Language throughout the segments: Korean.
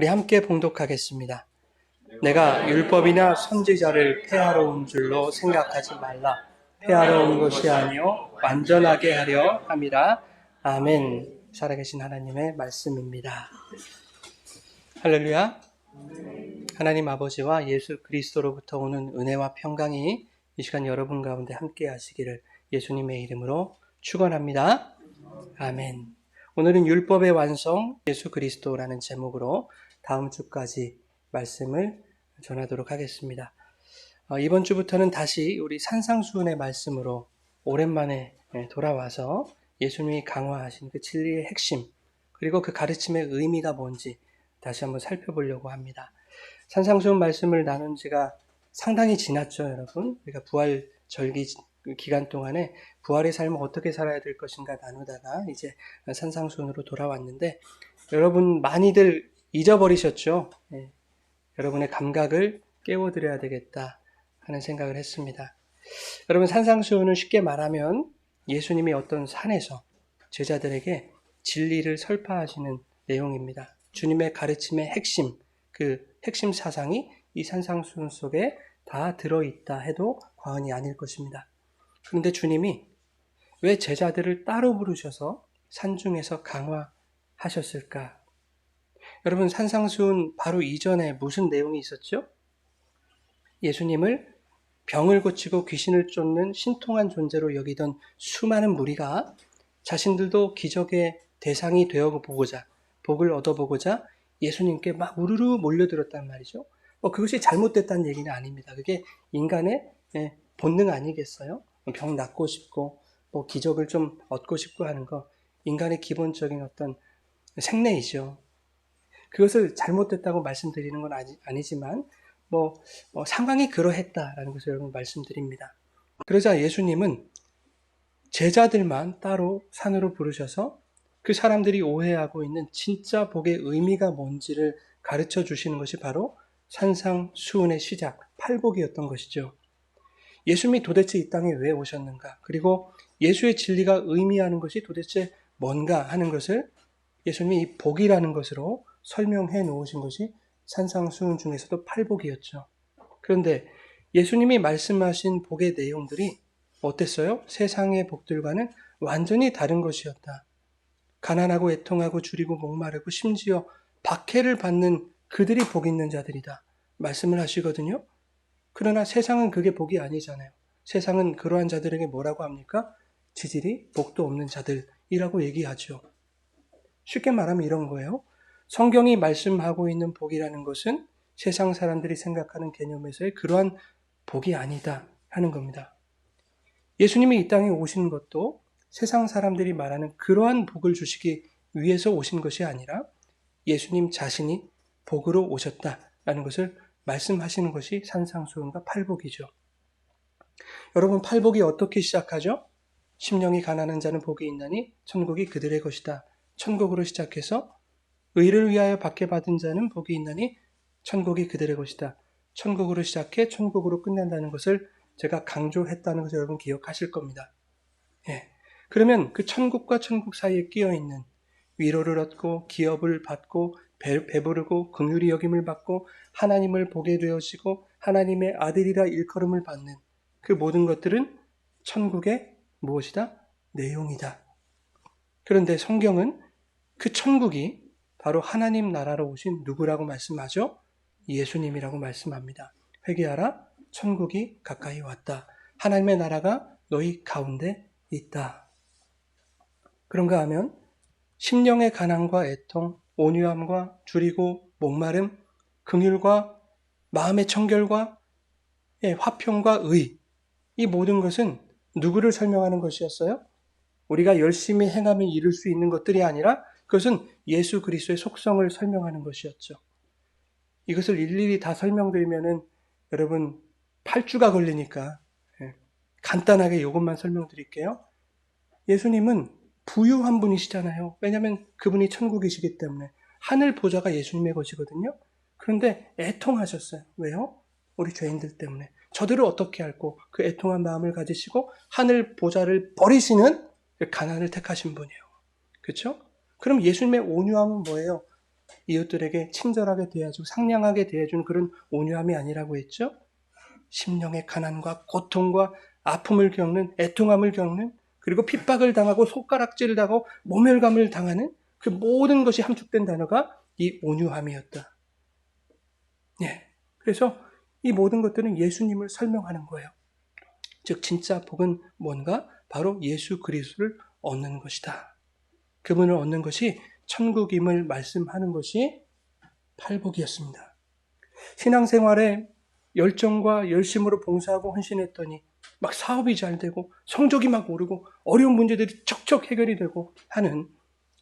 우리 함께 봉독하겠습니다. 내가 율법이나 선지자를 폐하러 온 줄로 생각하지 말라. 폐하러 온 것이 아니요 완전하게 하려 함이라. 아멘. 살아계신 하나님의 말씀입니다. 할렐루야. 하나님 아버지와 예수 그리스도로부터 오는 은혜와 평강이 이 시간 여러분 가운데 함께 하시기를 예수님의 이름으로 축원합니다. 아멘. 오늘은 율법의 완성 예수 그리스도라는 제목으로 다음 주까지 말씀을 전하도록 하겠습니다. 이번 주부터는 다시 우리 산상수훈의 말씀으로 오랜만에 돌아와서 예수님이 강화하신 그 진리의 핵심 그리고 그 가르침의 의미가 뭔지 다시 한번 살펴보려고 합니다. 산상수훈 말씀을 나눈 지가 상당히 지났죠, 여러분. 우리가 부활 절기 기간 동안에 부활의 삶을 어떻게 살아야 될 것인가 나누다가 이제 산상수훈으로 돌아왔는데 여러분 많이들 잊어버리셨죠? 네. 여러분의 감각을 깨워드려야 되겠다 하는 생각을 했습니다. 여러분 산상수훈은 쉽게 말하면 예수님이 어떤 산에서 제자들에게 진리를 설파하시는 내용입니다. 주님의 가르침의 핵심, 그 핵심 사상이 이 산상수훈 속에 다 들어있다 해도 과언이 아닐 것입니다. 그런데 주님이 왜 제자들을 따로 부르셔서 산중에서 강화하셨을까? 여러분 산상수훈 바로 이전에 무슨 내용이 있었죠? 예수님을 병을 고치고 귀신을 쫓는 신통한 존재로 여기던 수많은 무리가 자신들도 기적의 대상이 되어보고자 복을 얻어보고자 예수님께 막 우르르 몰려들었단 말이죠. 그것이 잘못됐다는 얘기는 아닙니다. 그게 인간의 본능 아니겠어요? 병 낫고 싶고 기적을 좀 얻고 싶고 하는 거 인간의 기본적인 어떤 생내이죠. 그것을 잘못됐다고 말씀드리는 건 아니지만 상황이 그러했다라는 것을 여러분 말씀드립니다. 그러자 예수님은 제자들만 따로 산으로 부르셔서 그 사람들이 오해하고 있는 진짜 복의 의미가 뭔지를 가르쳐 주시는 것이 바로 산상수훈의 시작, 팔복이었던 것이죠. 예수님이 도대체 이 땅에 왜 오셨는가? 그리고 예수의 진리가 의미하는 것이 도대체 뭔가 하는 것을 예수님이 이 복이라는 것으로 설명해 놓으신 것이 산상수훈 중에서도 팔복이었죠. 그런데 예수님이 말씀하신 복의 내용들이 어땠어요? 세상의 복들과는 완전히 다른 것이었다. 가난하고 애통하고 줄이고 목마르고 심지어 박해를 받는 그들이 복 있는 자들이다. 말씀을 하시거든요. 그러나 세상은 그게 복이 아니잖아요. 세상은 그러한 자들에게 뭐라고 합니까? 지질이 복도 없는 자들이라고 얘기하죠. 쉽게 말하면 이런 거예요. 성경이 말씀하고 있는 복이라는 것은 세상 사람들이 생각하는 개념에서의 그러한 복이 아니다 하는 겁니다. 예수님이 이 땅에 오신 것도 세상 사람들이 말하는 그러한 복을 주시기 위해서 오신 것이 아니라 예수님 자신이 복으로 오셨다라는 것을 말씀하시는 것이 산상수훈과 팔복이죠. 여러분 팔복이 어떻게 시작하죠? 심령이 가난한 자는 복이 있나니 천국이 그들의 것이다. 천국으로 시작해서 의를 위하여 박해받은 자는 복이 있나니 천국이 그들의 것이다. 천국으로 시작해 천국으로 끝난다는 것을 제가 강조했다는 것을 여러분 기억하실 겁니다. 그러면 그 천국과 천국 사이에 끼어있는 위로를 얻고 기업을 받고 배부르고 긍휼히 여김을 받고 하나님을 보게 되어지고 하나님의 아들이라 일컬음을 받는 그 모든 것들은 천국의 무엇이다? 내용이다. 그런데 성경은 그 천국이 바로 하나님 나라로 오신 누구라고 말씀하죠? 예수님이라고 말씀합니다. 회개하라, 천국이 가까이 왔다. 하나님의 나라가 너희 가운데 있다. 그런가 하면 심령의 가난과 애통, 온유함과 줄이고 목마름, 긍휼과 마음의 청결과 화평과 의, 이 모든 것은 누구를 설명하는 것이었어요? 우리가 열심히 행하면 이룰 수 있는 것들이 아니라 그것은 예수 그리스도의 속성을 설명하는 것이었죠. 이것을 일일이 다 설명드리면은 여러분 8주가 걸리니까 간단하게 이것만 설명드릴게요. 예수님은 부유한 분이시잖아요. 왜냐하면 그분이 천국이시기 때문에 하늘 보좌가 예수님의 것이거든요. 그런데 애통하셨어요. 왜요? 우리 죄인들 때문에. 저들을 어떻게 할고 그 애통한 마음을 가지시고 하늘 보좌를 버리시는 가난을 택하신 분이에요. 그렇죠? 그럼 예수님의 온유함은 뭐예요? 이웃들에게 친절하게 대해주고 상냥하게 대해주는 그런 온유함이 아니라고 했죠. 심령의 가난과 고통과 아픔을 겪는, 애통함을 겪는, 그리고 핍박을 당하고 손가락질을 당하고 모멸감을 당하는 그 모든 것이 함축된 단어가 이 온유함이었다. 예. 그래서 이 모든 것들은 예수님을 설명하는 거예요. 즉 진짜 복은 뭔가? 바로 예수 그리스도를 얻는 것이다. 그분을 얻는 것이 천국임을 말씀하는 것이 팔복이었습니다. 신앙생활에 열정과 열심으로 봉사하고 헌신했더니 막 사업이 잘 되고 성적이 막 오르고 어려운 문제들이 척척 해결이 되고 하는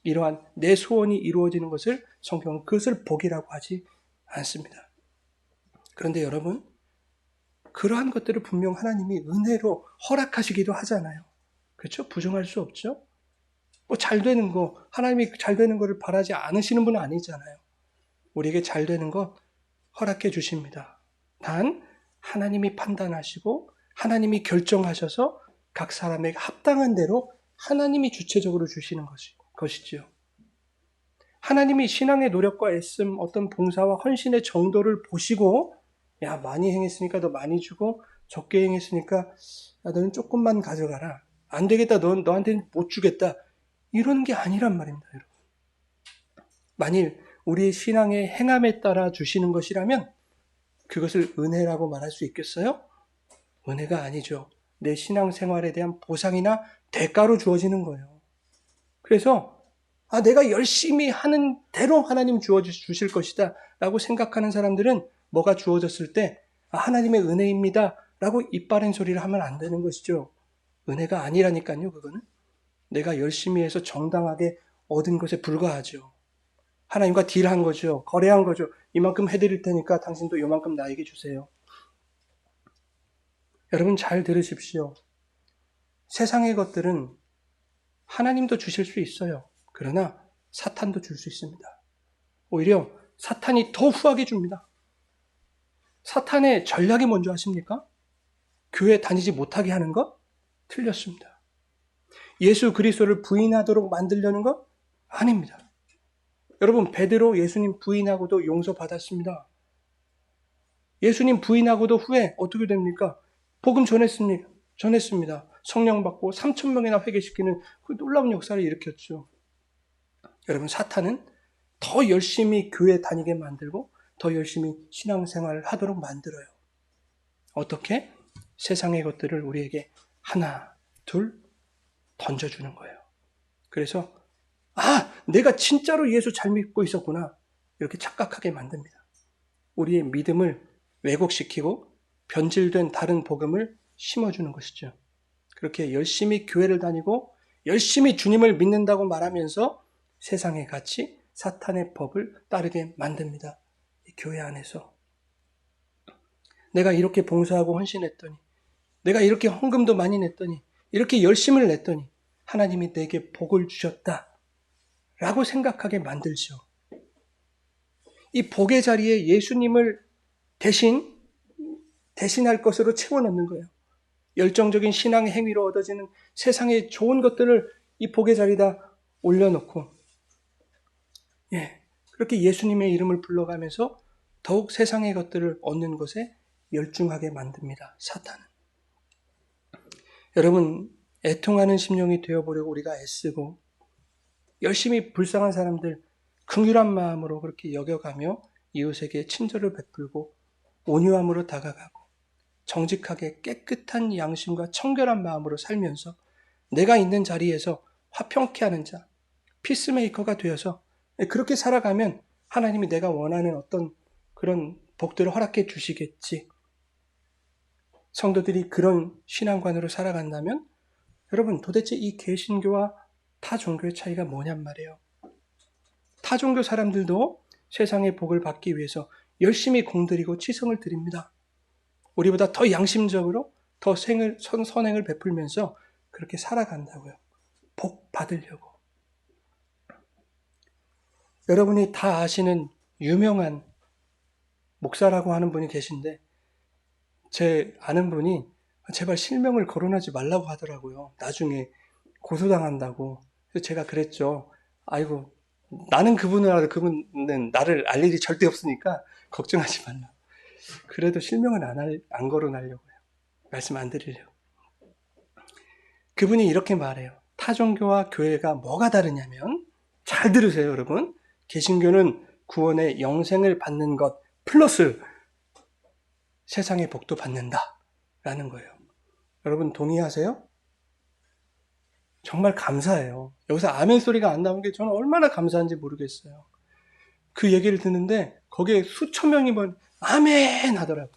이러한 내 소원이 이루어지는 것을 성경은 그것을 복이라고 하지 않습니다. 그런데 여러분, 그러한 것들을 분명 하나님이 은혜로 허락하시기도 하잖아요. 그렇죠? 부정할 수 없죠? 뭐 잘 되는 거, 하나님이 잘 되는 거를 바라지 않으시는 분은 아니잖아요. 우리에게 잘 되는 거 허락해 주십니다. 단 하나님이 판단하시고 하나님이 결정하셔서 각 사람에게 합당한 대로 하나님이 주체적으로 주시는 것이지요. 하나님이 신앙의 노력과 애씀, 어떤 봉사와 헌신의 정도를 보시고 야 많이 행했으니까 너 많이 주고 적게 행했으니까 야, 너는 조금만 가져가라. 안 되겠다. 너한테는 못 주겠다. 이런 게 아니란 말입니다. 여러분. 만일 우리의 신앙의 행함에 따라 주시는 것이라면 그것을 은혜라고 말할 수 있겠어요? 은혜가 아니죠. 내 신앙생활에 대한 보상이나 대가로 주어지는 거예요. 그래서 내가 열심히 하는 대로 하나님 주실 것이다 라고 생각하는 사람들은 뭐가 주어졌을 때 하나님의 은혜입니다 라고 이빠른 소리를 하면 안 되는 것이죠. 은혜가 아니라니까요. 그거는 내가 열심히 해서 정당하게 얻은 것에 불과하죠. 하나님과 딜한 거죠. 거래한 거죠. 이만큼 해드릴 테니까 당신도 이만큼 나에게 주세요. 여러분 잘 들으십시오. 세상의 것들은 하나님도 주실 수 있어요. 그러나 사탄도 줄 수 있습니다. 오히려 사탄이 더 후하게 줍니다. 사탄의 전략이 뭔지 아십니까? 교회 다니지 못하게 하는 것? 틀렸습니다. 예수 그리스도를 부인하도록 만들려는 것? 아닙니다. 여러분 베드로 예수님 부인하고도 용서받았습니다. 예수님 부인하고도 후에 어떻게 됩니까? 복음 전했습니다. 성령 받고 3,000명이나 회개시키는 그 놀라운 역사를 일으켰죠. 여러분 사탄은 더 열심히 교회 다니게 만들고 더 열심히 신앙생활을 하도록 만들어요. 어떻게? 세상의 것들을 우리에게 하나, 둘 던져주는 거예요. 그래서 내가 진짜로 예수 잘 믿고 있었구나 이렇게 착각하게 만듭니다. 우리의 믿음을 왜곡시키고 변질된 다른 복음을 심어주는 것이죠. 그렇게 열심히 교회를 다니고 열심히 주님을 믿는다고 말하면서 세상의 가치, 사탄의 법을 따르게 만듭니다. 이 교회 안에서. 내가 이렇게 봉사하고 헌신했더니, 내가 이렇게 헌금도 많이 냈더니, 이렇게 열심을 냈더니 하나님이 내게 복을 주셨다 라고 생각하게 만들죠. 이 복의 자리에 예수님을 대신할 것으로 채워넣는 거예요. 열정적인 신앙의 행위로 얻어지는 세상의 좋은 것들을 이 복의 자리에다 올려놓고 그렇게 예수님의 이름을 불러가면서 더욱 세상의 것들을 얻는 것에 열중하게 만듭니다. 사탄은. 여러분 애통하는 심령이 되어보려고 우리가 애쓰고 열심히 불쌍한 사람들 긍휼한 마음으로 그렇게 여겨가며 이웃에게 친절을 베풀고 온유함으로 다가가고 정직하게 깨끗한 양심과 청결한 마음으로 살면서 내가 있는 자리에서 화평케 하는 자, 피스메이커가 되어서 그렇게 살아가면 하나님이 내가 원하는 어떤 그런 복들을 허락해 주시겠지. 성도들이 그런 신앙관으로 살아간다면 여러분 도대체 이 개신교와 타 종교의 차이가 뭐냔 말이에요. 타 종교 사람들도 세상의 복을 받기 위해서 열심히 공들이고 치성을 드립니다. 우리보다 더 양심적으로 더 선행을 베풀면서 그렇게 살아간다고요. 복 받으려고. 여러분이 다 아시는 유명한 목사라고 하는 분이 계신데 제 아는 분이 제발 실명을 거론하지 말라고 하더라고요. 나중에 고소당한다고. 그래서 제가 그랬죠. 아이고 나는 그분을 알아도 그분은 나를 알 일이 절대 없으니까 걱정하지 말라. 그래도 실명을 안 거론하려고요. 말씀 안 드리려고. 그분이 이렇게 말해요. 타종교와 교회가 뭐가 다르냐면, 잘 들으세요, 여러분. 개신교는 구원의 영생을 받는 것 플러스 세상의 복도 받는다 라는 거예요. 여러분 동의하세요? 정말 감사해요. 여기서 아멘 소리가 안 나온 게 저는 얼마나 감사한지 모르겠어요. 그 얘기를 듣는데 거기에 수천 명이 아멘 하더라고요.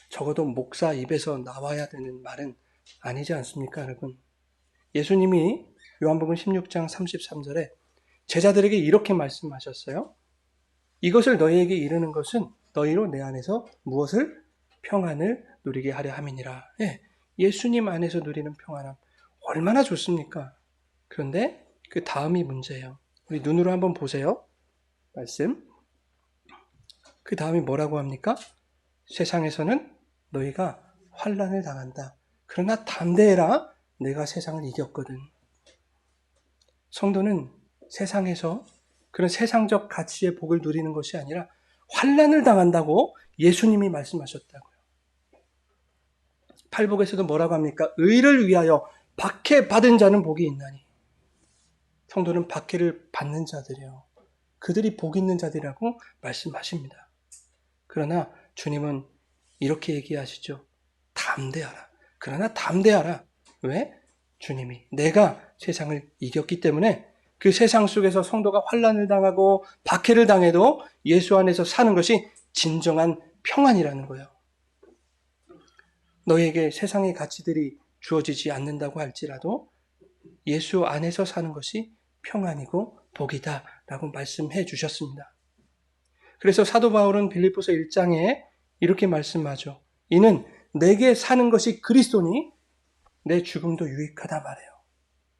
적어도 목사 입에서 나와야 되는 말은 아니지 않습니까, 여러분? 예수님이 요한복음 16장 33절에 제자들에게 이렇게 말씀하셨어요. 이것을 너희에게 이르는 것은 너희로 내 안에서 무엇을? 평안을 누리게 하려 함이니라. 예, 예수님 안에서 누리는 평안함 얼마나 좋습니까? 그런데 그 다음이 문제예요. 우리 눈으로 한번 보세요. 말씀. 그 다음이 뭐라고 합니까? 세상에서는 너희가 환난을 당한다. 그러나 담대해라. 내가 세상을 이겼거든. 성도는 세상에서 그런 세상적 가치의 복을 누리는 것이 아니라 환난을 당한다고 예수님이 말씀하셨다고요. 팔복에서도 뭐라고 합니까? 의를 위하여 박해 받은 자는 복이 있나니. 성도는 박해를 받는 자들이요. 그들이 복 있는 자들이라고 말씀하십니다. 그러나 주님은 이렇게 얘기하시죠. 담대하라. 그러나 담대하라. 왜? 주님이 내가 세상을 이겼기 때문에 그 세상 속에서 성도가 환난을 당하고 박해를 당해도 예수 안에서 사는 것이 진정한 평안이라는 거예요. 너에게 세상의 가치들이 주어지지 않는다고 할지라도 예수 안에서 사는 것이 평안이고 복이다 라고 말씀해 주셨습니다. 그래서 사도 바울은 빌립보서 1장에 이렇게 말씀하죠. 이는 내게 사는 것이 그리스도니 내 죽음도 유익하다 말해요.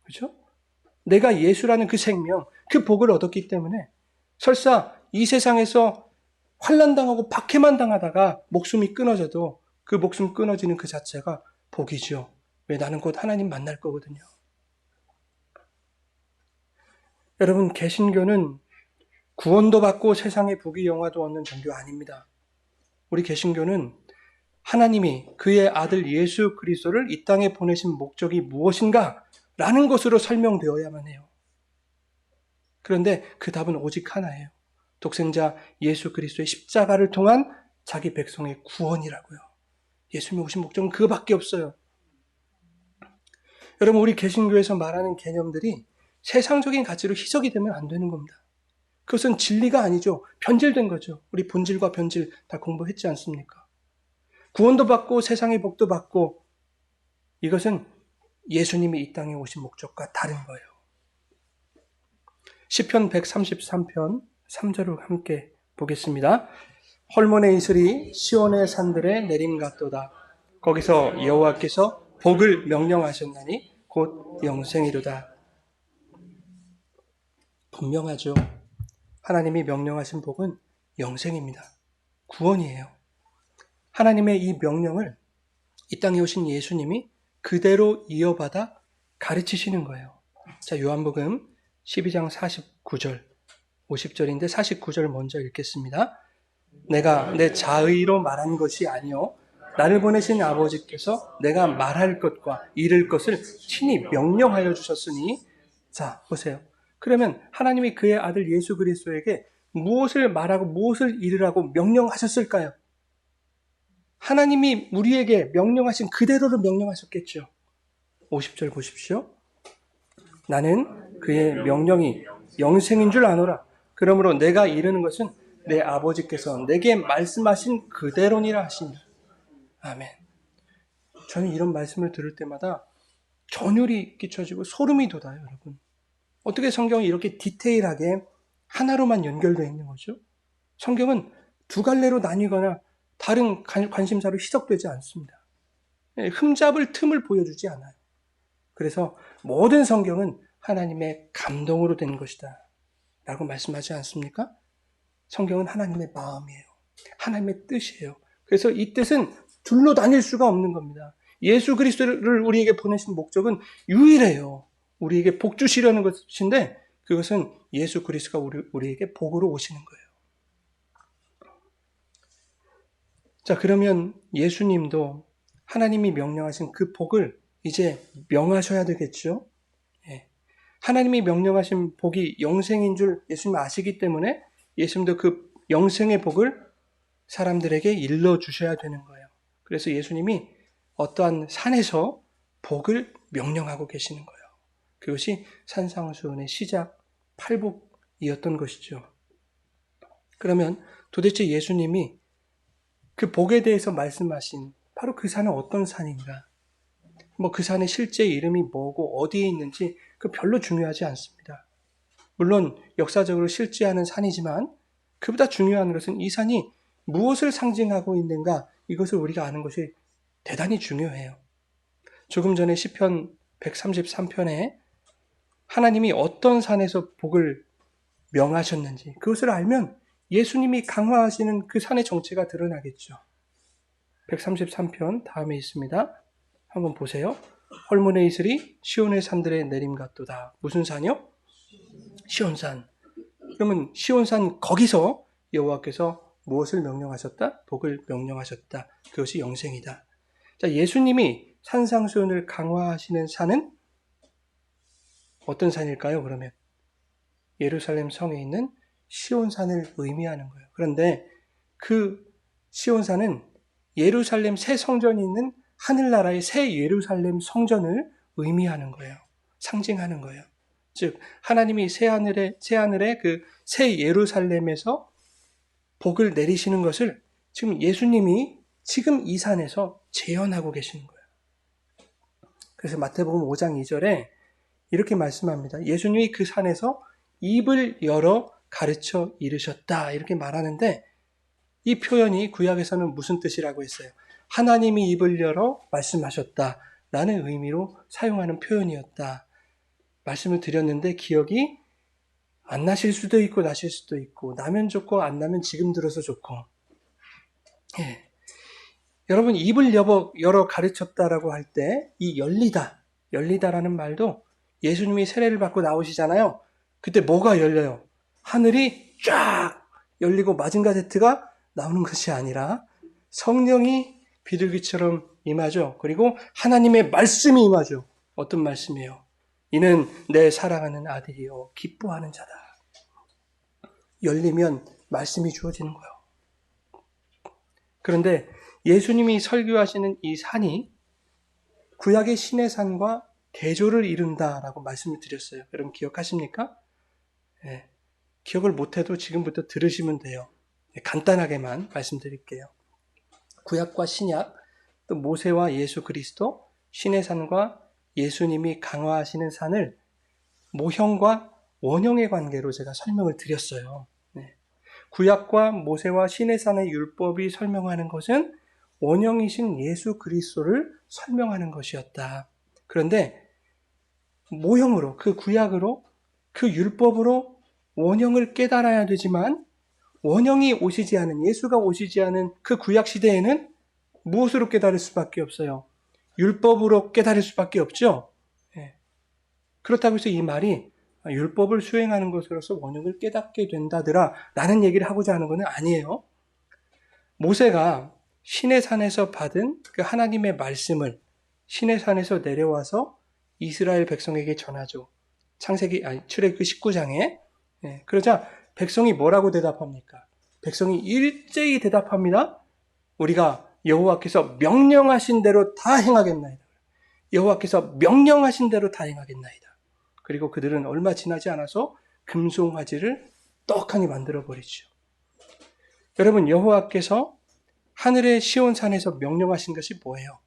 그렇죠? 내가 예수라는 그 생명, 그 복을 얻었기 때문에 설사 이 세상에서 환난당하고 박해만 당하다가 목숨이 끊어져도 그 목숨 끊어지는 그 자체가 복이죠. 왜? 나는 곧 하나님 만날 거거든요. 여러분, 개신교는 구원도 받고 세상의 부귀영화도 얻는 종교 아닙니다. 우리 개신교는 하나님이 그의 아들 예수 그리스도를 이 땅에 보내신 목적이 무엇인가? 라는 것으로 설명되어야만 해요. 그런데 그 답은 오직 하나예요. 독생자 예수 그리스도의 십자가를 통한 자기 백성의 구원이라고요. 예수님이 오신 목적은 그거밖에 없어요. 여러분, 우리 개신교에서 말하는 개념들이 세상적인 가치로 희석이 되면 안 되는 겁니다. 그것은 진리가 아니죠. 변질된 거죠. 우리 본질과 변질 다 공부했지 않습니까? 구원도 받고 세상의 복도 받고 이것은 예수님이 이 땅에 오신 목적과 다른 거예요. 시편 133편 3절을 함께 보겠습니다. 헐몬의 이슬이 시온의 산들에 내림 같도다. 거기서 여호와께서 복을 명령하셨나니 곧 영생이로다. 분명하죠. 하나님이 명령하신 복은 영생입니다. 구원이에요. 하나님의 이 명령을 이 땅에 오신 예수님이 그대로 이어받아 가르치시는 거예요. 자, 요한복음 12장 49절, 50절인데 49절을 먼저 읽겠습니다. 내가 내 자의로 말한 것이 아니요 나를 보내신 아버지께서 내가 말할 것과 이를 것을 친히 명령하여 주셨으니. 자, 보세요. 그러면 하나님이 그의 아들 예수 그리스도에게 무엇을 말하고 무엇을 이르라고 명령하셨을까요? 하나님이 우리에게 명령하신 그대로를 명령하셨겠죠. 50절 보십시오. 나는 그의 명령이 영생인 줄 아노라. 그러므로 내가 이르는 것은 내 아버지께서 내게 말씀하신 그대로니라 하신다. 아멘. 저는 이런 말씀을 들을 때마다 전율이 끼쳐지고 소름이 돋아요, 여러분. 어떻게 성경이 이렇게 디테일하게 하나로만 연결되어 있는 거죠? 성경은 두 갈래로 나뉘거나 다른 관심사로 희석되지 않습니다. 흠잡을 틈을 보여주지 않아요. 그래서 모든 성경은 하나님의 감동으로 된 것이다 라고 말씀하지 않습니까? 성경은 하나님의 마음이에요. 하나님의 뜻이에요. 그래서 이 뜻은 둘로 나뉠 수가 없는 겁니다. 예수 그리스도를 우리에게 보내신 목적은 유일해요. 우리에게 복 주시려는 것인데 그것은 예수 그리스도가 우리에게 복으로 오시는 거예요. 자, 그러면 예수님도 하나님이 명령하신 그 복을 이제 명하셔야 되겠죠. 예. 하나님이 명령하신 복이 영생인 줄 예수님 아시기 때문에 예수님도 그 영생의 복을 사람들에게 일러주셔야 되는 거예요. 그래서 예수님이 어떠한 산에서 복을 명령하고 계시는 거예요. 그것이 산상수훈의 시작 팔복이었던 것이죠. 그러면 도대체 예수님이 그 복에 대해서 말씀하신 바로 그 산은 어떤 산인가? 그 산의 실제 이름이 뭐고 어디에 있는지 그 별로 중요하지 않습니다. 물론 역사적으로 실제하는 산이지만 그보다 중요한 것은 이 산이 무엇을 상징하고 있는가, 이것을 우리가 아는 것이 대단히 중요해요. 조금 전에 시편 133편에 하나님이 어떤 산에서 복을 명하셨는지 그것을 알면 예수님이 강화하시는 그 산의 정체가 드러나겠죠. 133편 다음에 있습니다. 한번 보세요. 헐몬의 이슬이 시온의 산들에 내림 같도다. 무슨 산이요? 시온산. 그러면 시온산 거기서 여호와께서 무엇을 명령하셨다? 복을 명령하셨다. 그것이 영생이다. 자, 예수님이 산상수훈을 강화하시는 산은 어떤 산일까요? 그러면 예루살렘 성에 있는 시온산을 의미하는 거예요. 그런데 그 시온산은 예루살렘 새 성전이 있는 하늘나라의 새 예루살렘 성전을 의미하는 거예요. 상징하는 거예요. 즉 하나님이 새하늘의 그 새 예루살렘에서 복을 내리시는 것을 지금 예수님이 지금 이 산에서 재현하고 계시는 거예요. 그래서 마태복음 5장 2절에 이렇게 말씀합니다. 예수님이 그 산에서 입을 열어 가르쳐 이르셨다. 이렇게 말하는데 이 표현이 구약에서는 무슨 뜻이라고 했어요? 하나님이 입을 열어 말씀하셨다. 라는 의미로 사용하는 표현이었다. 말씀을 드렸는데 기억이 안 나실 수도 있고 나실 수도 있고 나면 좋고 안 나면 지금 들어서 좋고 예. 여러분 입을 열어 가르쳤다라고 할 때 이 열리다라는 말도 예수님이 세례를 받고 나오시잖아요. 그때 뭐가 열려요? 하늘이 쫙 열리고 마징가 제트가 나오는 것이 아니라 성령이 비둘기처럼 임하죠. 그리고 하나님의 말씀이 임하죠. 어떤 말씀이에요? 이는 내 사랑하는 아들이요 기뻐하는 자다. 열리면 말씀이 주어지는 거예요. 그런데 예수님이 설교하시는 이 산이 구약의 시내산과 대조를 이룬다라고 말씀을 드렸어요. 여러분 기억하십니까? 네. 기억을 못해도 지금부터 들으시면 돼요. 간단하게만 말씀드릴게요. 구약과 신약, 또 모세와 예수 그리스도, 시내산과 예수님이 강화하시는 산을 모형과 원형의 관계로 제가 설명을 드렸어요. 네. 구약과 모세와 시내산의 율법이 설명하는 것은 원형이신 예수 그리스도를 설명하는 것이었다. 그런데 모형으로, 그 구약으로, 그 율법으로 원형을 깨달아야 되지만 원형이 오시지 않은, 예수가 오시지 않은 그 구약 시대에는 무엇으로 깨달을 수밖에 없어요? 율법으로 깨달을 수밖에 없죠. 예. 그렇다고 해서 이 말이 율법을 수행하는 것으로서 원형을 깨닫게 된다더라 라는 얘기를 하고자 하는 것은 아니에요. 모세가 시내산에서 받은 그 하나님의 말씀을 시내산에서 내려와서 이스라엘 백성에게 전하죠. 출애굽기 19장에 그러자 백성이 뭐라고 대답합니까? 백성이 일제히 대답합니다. 우리가 여호와께서 명령하신 대로 다 행하겠나이다. 여호와께서 명령하신 대로 다 행하겠나이다. 그리고 그들은 얼마 지나지 않아서 금송아지를 떡하니 만들어버리죠. 여러분 여호와께서 하늘의 시온산에서 명령하신 것이 뭐예요?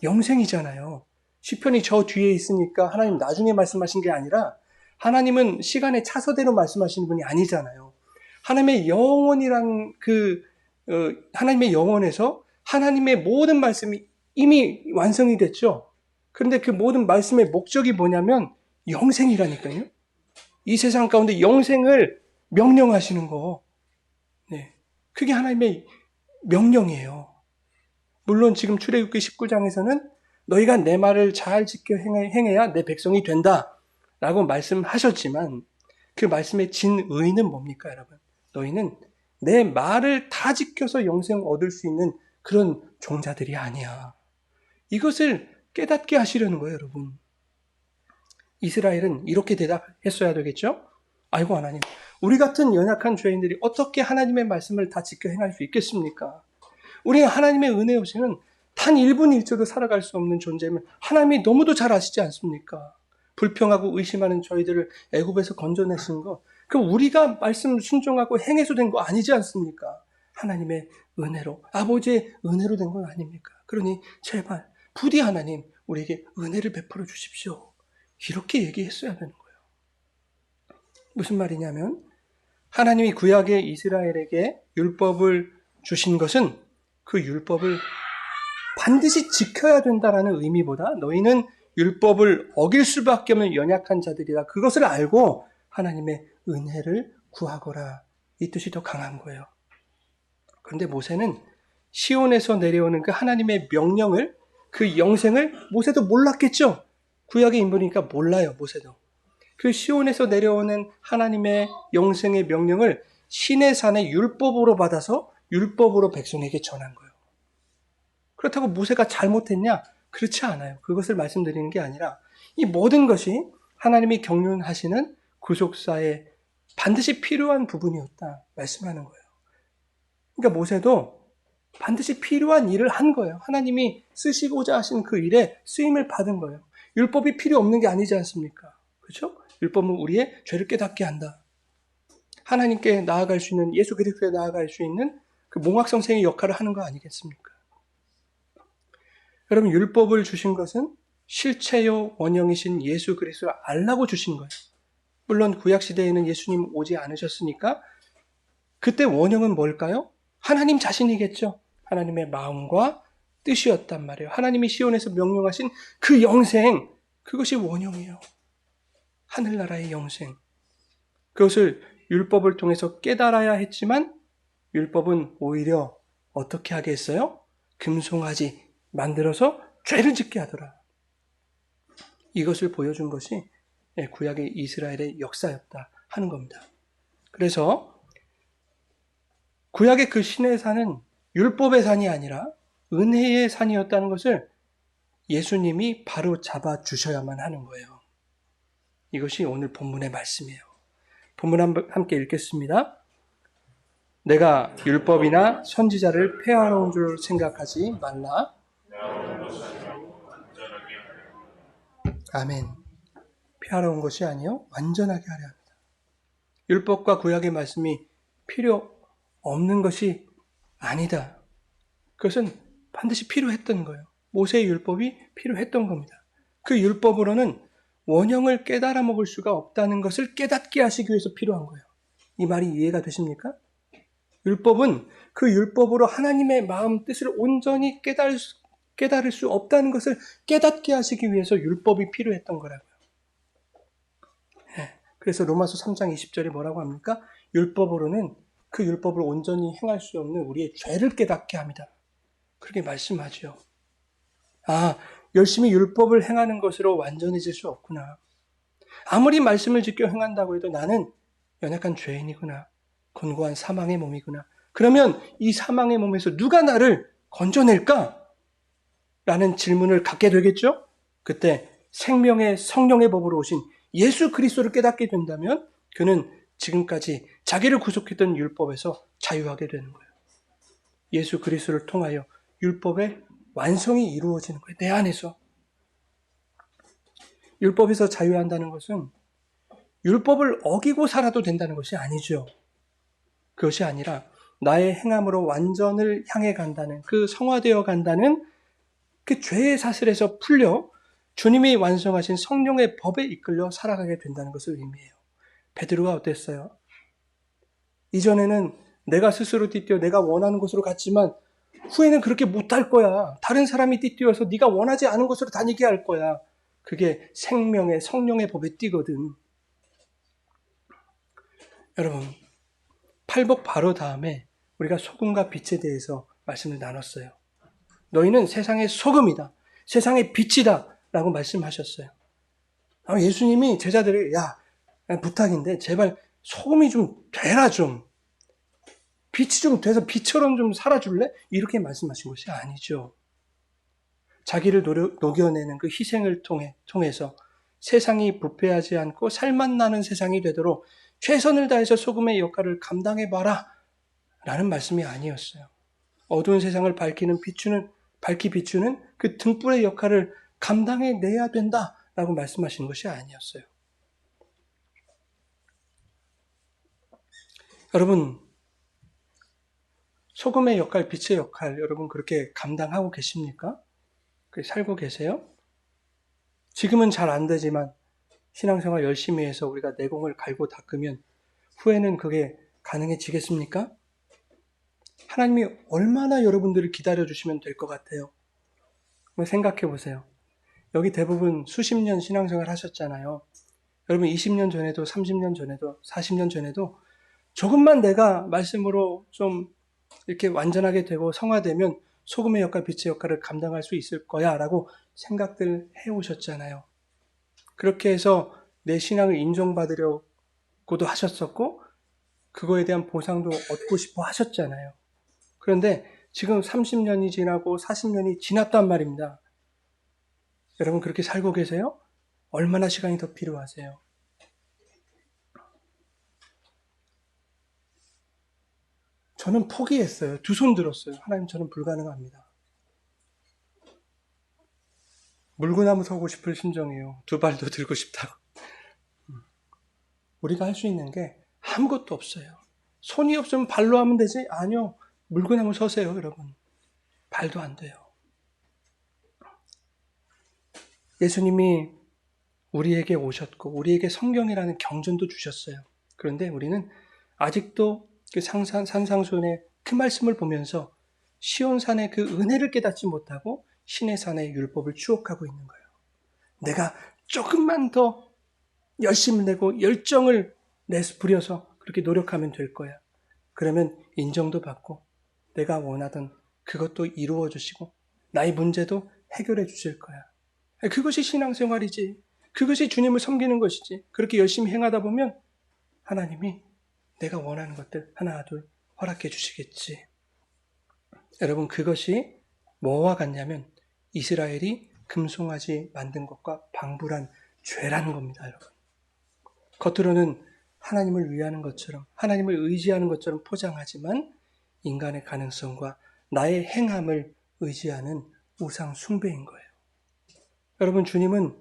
영생이잖아요. 시편이 저 뒤에 있으니까 하나님 나중에 말씀하신 게 아니라 하나님은 시간의 차서대로 말씀하시는 분이 아니잖아요. 하나님의 영원이란 하나님의 영원에서 하나님의 모든 말씀이 이미 완성이 됐죠. 그런데 그 모든 말씀의 목적이 뭐냐면 영생이라니까요. 이 세상 가운데 영생을 명령하시는 거. 네. 그게 하나님의 명령이에요. 물론 지금 출애굽기 19장에서는 너희가 내 말을 잘 지켜 행해야 내 백성이 된다 라고 말씀하셨지만 그 말씀의 진의는 뭡니까, 여러분? 너희는 내 말을 다 지켜서 영생 얻을 수 있는 그런 종자들이 아니야. 이것을 깨닫게 하시려는 거예요, 여러분. 이스라엘은 이렇게 대답했어야 되겠죠? 아이고, 하나님, 우리 같은 연약한 죄인들이 어떻게 하나님의 말씀을 다 지켜 행할 수 있겠습니까? 우리는 하나님의 은혜 없이는 단 1분 1초도 살아갈 수 없는 존재임을 하나님이 너무도 잘 아시지 않습니까? 불평하고 의심하는 저희들을 애굽에서 건져내신 것, 그럼 우리가 말씀 순종하고 행해서 된 거 아니지 않습니까? 하나님의 은혜로, 아버지의 은혜로 된 건 아닙니까? 그러니 제발 부디 하나님 우리에게 은혜를 베풀어 주십시오. 이렇게 얘기했어야 되는 거예요. 무슨 말이냐면 하나님이 구약의 이스라엘에게 율법을 주신 것은 그 율법을 반드시 지켜야 된다라는 의미보다 너희는 율법을 어길 수밖에 없는 연약한 자들이라 그것을 알고 하나님의 은혜를 구하거라, 이 뜻이 더 강한 거예요. 그런데 모세는 시온에서 내려오는 그 하나님의 명령을, 그 영생을 모세도 몰랐겠죠. 구약의 인물이니까 몰라요, 모세도. 그 시온에서 내려오는 하나님의 영생의 명령을 시내산의 율법으로 받아서 율법으로 백성에게 전한 거예요. 그렇다고 모세가 잘못했냐? 그렇지 않아요. 그것을 말씀드리는 게 아니라 이 모든 것이 하나님이 경륜하시는 구속사에 반드시 필요한 부분이었다 말씀하는 거예요. 그러니까 모세도 반드시 필요한 일을 한 거예요. 하나님이 쓰시고자 하신 그 일에 쓰임을 받은 거예요. 율법이 필요 없는 게 아니지 않습니까? 그렇죠? 율법은 우리의 죄를 깨닫게 한다. 하나님께 나아갈 수 있는, 예수 그리스도에 나아갈 수 있는 그 몽학선생의 역할을 하는 거 아니겠습니까? 여러분, 율법을 주신 것은 실체요 원형이신 예수 그리스도를 알라고 주신 거예요. 물론 구약시대에는 예수님 오지 않으셨으니까 그때 원형은 뭘까요? 하나님 자신이겠죠. 하나님의 마음과 뜻이었단 말이에요. 하나님이 시온에서 명령하신 그 영생, 그것이 원형이에요. 하늘나라의 영생. 그것을 율법을 통해서 깨달아야 했지만 율법은 오히려 어떻게 하게 했어요? 금송아지 만들어서 죄를 짓게 하더라. 이것을 보여준 것이 구약의 이스라엘의 역사였다 하는 겁니다. 그래서 구약의 그 신의 산은 율법의 산이 아니라 은혜의 산이었다는 것을 예수님이 바로 잡아 주셔야만 하는 거예요. 이것이 오늘 본문의 말씀이에요. 본문 함께 읽겠습니다. 내가 율법이나 선지자를 폐하러 온 줄 생각하지 말라. 아멘. 폐하러 온 것이 아니요 완전하게 하려 합니다. 율법과 구약의 말씀이 필요 없는 것이 아니다. 그것은 반드시 필요했던 거예요. 모세의 율법이 필요했던 겁니다. 그 율법으로는 원형을 깨달아 먹을 수가 없다는 것을 깨닫게 하시기 위해서 필요한 거예요. 이 말이 이해가 되십니까? 율법은 그 율법으로 하나님의 마음 뜻을 온전히 깨달을 수 없다는 것을 깨닫게 하시기 위해서 율법이 필요했던 거라고요. 그래서 로마서 3장 20절에 뭐라고 합니까? 율법으로는 그 율법을 온전히 행할 수 없는 우리의 죄를 깨닫게 합니다. 그렇게 말씀하죠. 아, 열심히 율법을 행하는 것으로 완전해질 수 없구나. 아무리 말씀을 지켜 행한다고 해도 나는 연약한 죄인이구나. 곤고한 사망의 몸이구나. 그러면 이 사망의 몸에서 누가 나를 건져낼까? 라는 질문을 갖게 되겠죠? 그때 생명의 성령의 법으로 오신 예수 그리스도를 깨닫게 된다면 그는 지금까지 자기를 구속했던 율법에서 자유하게 되는 거예요. 예수 그리스도를 통하여 율법의 완성이 이루어지는 거예요. 내 안에서. 율법에서 자유한다는 것은 율법을 어기고 살아도 된다는 것이 아니죠. 그것이 아니라 나의 행함으로 완전을 향해 간다는, 그 성화되어 간다는 그 죄의 사슬에서 풀려 주님이 완성하신 성령의 법에 이끌려 살아가게 된다는 것을 의미해요. 베드로가 어땠어요? 이전에는 내가 스스로 띠뛰어 내가 원하는 곳으로 갔지만 후에는 그렇게 못할 거야. 다른 사람이 띠뛰어서 네가 원하지 않은 곳으로 다니게 할 거야. 그게 생명의 성령의 법에 띠거든. 여러분, 팔복 바로 다음에 우리가 소금과 빛에 대해서 말씀을 나눴어요. 너희는 세상의 소금이다. 세상의 빛이다. 라고 말씀하셨어요. 예수님이 제자들에게 야, 부탁인데 제발 소금이 좀 되라 좀. 빛이 좀 돼서 빛처럼 좀 살아줄래? 이렇게 말씀하신 것이 아니죠. 자기를 녹여내는 그 희생을 통해서 세상이 부패하지 않고 살맛나는 세상이 되도록 최선을 다해서 소금의 역할을 감당해봐라 라는 말씀이 아니었어요. 어두운 세상을 밝히 비추는 그 등불의 역할을 감당해내야 된다라고 말씀하시는 것이 아니었어요. 여러분, 소금의 역할, 빛의 역할, 여러분 그렇게 감당하고 계십니까? 그렇게 살고 계세요? 지금은 잘 안 되지만 신앙생활 열심히 해서 우리가 내공을 갈고 닦으면 후에는 그게 가능해지겠습니까? 하나님이 얼마나 여러분들을 기다려주시면 될 것 같아요? 한번 생각해 보세요. 여기 대부분 수십 년 신앙생활 하셨잖아요. 여러분 20년 전에도 30년 전에도 40년 전에도 조금만 내가 말씀으로 좀 이렇게 완전하게 되고 성화되면 소금의 역할, 빛의 역할을 감당할 수 있을 거야 라고 생각들 해오셨잖아요. 그렇게 해서 내 신앙을 인정받으려고도 하셨었고 그거에 대한 보상도 얻고 싶어 하셨잖아요. 그런데 지금 30년이 지나고 40년이 지났단 말입니다. 여러분 그렇게 살고 계세요? 얼마나 시간이 더 필요하세요? 저는 포기했어요. 두 손 들었어요. 하나님 저는 불가능합니다. 물구나무 서고 싶을 심정이에요. 두 발도 들고 싶다고. 우리가 할 수 있는 게 아무것도 없어요. 손이 없으면 발로 하면 되지? 아니요. 물구나무 서세요, 여러분. 발도 안 돼요. 예수님이 우리에게 오셨고 우리에게 성경이라는 경전도 주셨어요. 그런데 우리는 아직도 그 산상수훈의 그 말씀을 보면서 시온산의 그 은혜를 깨닫지 못하고 시내산의 율법을 추억하고 있는 거예요. 내가 조금만 더 열심을 내고 열정을 부려서 그렇게 노력하면 될 거야. 그러면 인정도 받고 내가 원하던 그것도 이루어 주시고 나의 문제도 해결해 주실 거야. 그것이 신앙생활이지. 그것이 주님을 섬기는 것이지. 그렇게 열심히 행하다 보면 하나님이 내가 원하는 것들 하나 둘 허락해 주시겠지. 여러분 그것이 뭐와 같냐면 이스라엘이 금송아지 만든 것과 방불한 죄라는 겁니다. 여러분. 겉으로는 하나님을 위하는 것처럼 하나님을 의지하는 것처럼 포장하지만 인간의 가능성과 나의 행함을 의지하는 우상 숭배인 거예요. 여러분 주님은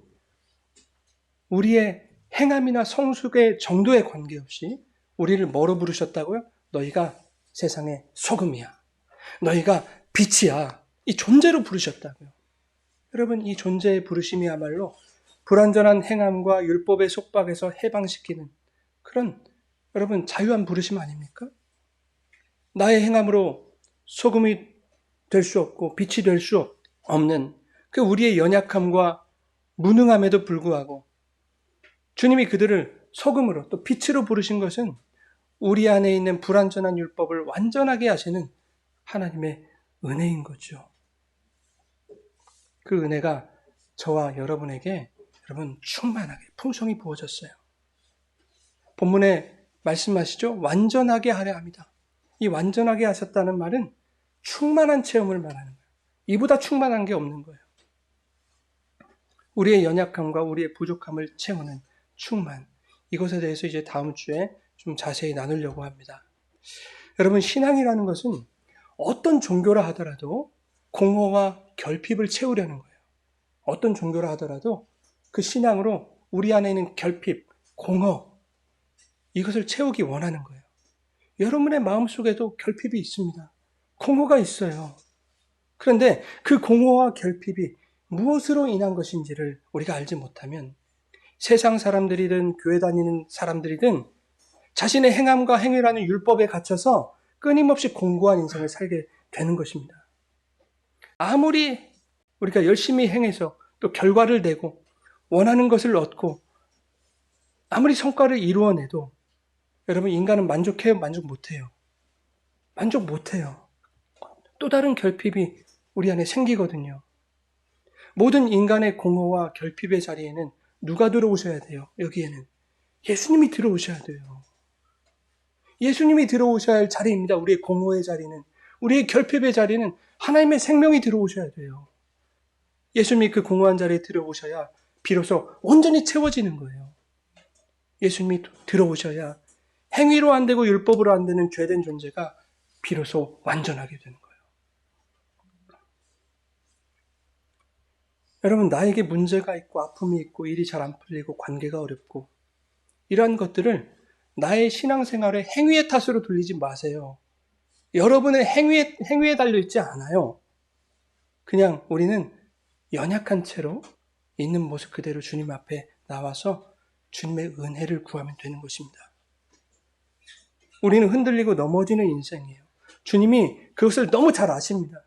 우리의 행함이나 성숙의 정도에 관계없이 우리를 뭐로 부르셨다고요? 너희가 세상의 소금이야. 너희가 빛이야. 이 존재로 부르셨다고요. 여러분 이 존재의 부르심이야말로 불완전한 행함과 율법의 속박에서 해방시키는 그런 여러분 자유한 부르심 아닙니까? 나의 행함으로 소금이 될 수 없고 빛이 될 수 없는 그 우리의 연약함과 무능함에도 불구하고 주님이 그들을 소금으로 또 빛으로 부르신 것은 우리 안에 있는 불완전한 율법을 완전하게 하시는 하나님의 은혜인 거죠. 그 은혜가 저와 여러분에게 여러분 충만하게 풍성히 부어졌어요. 본문에 말씀하시죠. 완전하게 하려 합니다. 이 완전하게 하셨다는 말은 충만한 체험을 말하는 거예요. 이보다 충만한 게 없는 거예요. 우리의 연약함과 우리의 부족함을 채우는 충만. 이것에 대해서 이제 다음 주에 좀 자세히 나누려고 합니다. 여러분 신앙이라는 것은 어떤 종교라 하더라도 공허와 결핍을 채우려는 거예요. 어떤 종교라 하더라도 그 신앙으로 우리 안에 있는 결핍, 공허 이것을 채우기 원하는 거예요. 여러분의 마음속에도 결핍이 있습니다. 공허가 있어요. 그런데 그 공허와 결핍이 무엇으로 인한 것인지를 우리가 알지 못하면 세상 사람들이든 교회 다니는 사람들이든 자신의 행함과 행위라는 율법에 갇혀서 끊임없이 공고한 인생을 살게 되는 것입니다. 아무리 우리가 열심히 행해서 또 결과를 내고 원하는 것을 얻고 아무리 성과를 이루어내도 여러분 인간은 만족해요? 만족 못해요? 만족 못해요. 또 다른 결핍이 우리 안에 생기거든요. 모든 인간의 공허와 결핍의 자리에는 누가 들어오셔야 돼요? 여기에는 예수님이 들어오셔야 돼요. 예수님이 들어오셔야 할 자리입니다. 우리의 공허의 자리는, 우리의 결핍의 자리는 하나님의 생명이 들어오셔야 돼요. 예수님이 그 공허한 자리에 들어오셔야 비로소 온전히 채워지는 거예요. 예수님이 들어오셔야 행위로 안 되고 율법으로 안 되는 죄된 존재가 비로소 완전하게 되는 거예요. 여러분, 나에게 문제가 있고 아픔이 있고 일이 잘 안 풀리고 관계가 어렵고 이러한 것들을 나의 신앙생활의 행위의 탓으로 돌리지 마세요. 여러분의 행위에 달려있지 않아요. 그냥 우리는 연약한 채로 있는 모습 그대로 주님 앞에 나와서 주님의 은혜를 구하면 되는 것입니다. 우리는 흔들리고 넘어지는 인생이에요. 주님이 그것을 너무 잘 아십니다.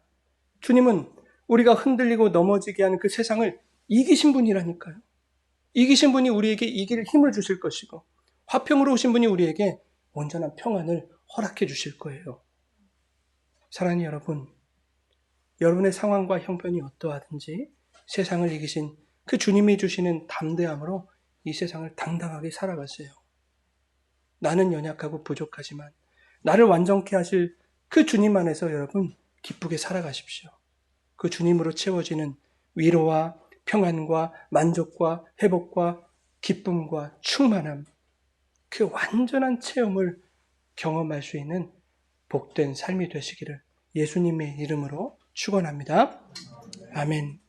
주님은 우리가 흔들리고 넘어지게 하는 그 세상을 이기신 분이라니까요. 이기신 분이 우리에게 이길 힘을 주실 것이고 화평으로 오신 분이 우리에게 온전한 평안을 허락해 주실 거예요. 사랑하는 여러분, 여러분의 상황과 형편이 어떠하든지 세상을 이기신 그 주님이 주시는 담대함으로 이 세상을 당당하게 살아가세요. 나는 연약하고 부족하지만 나를 완전케 하실 그 주님 안에서 여러분 기쁘게 살아가십시오. 그 주님으로 채워지는 위로와 평안과 만족과 회복과 기쁨과 충만함, 그 완전한 체험을 경험할 수 있는 복된 삶이 되시기를 예수님의 이름으로 축원합니다. 아멘.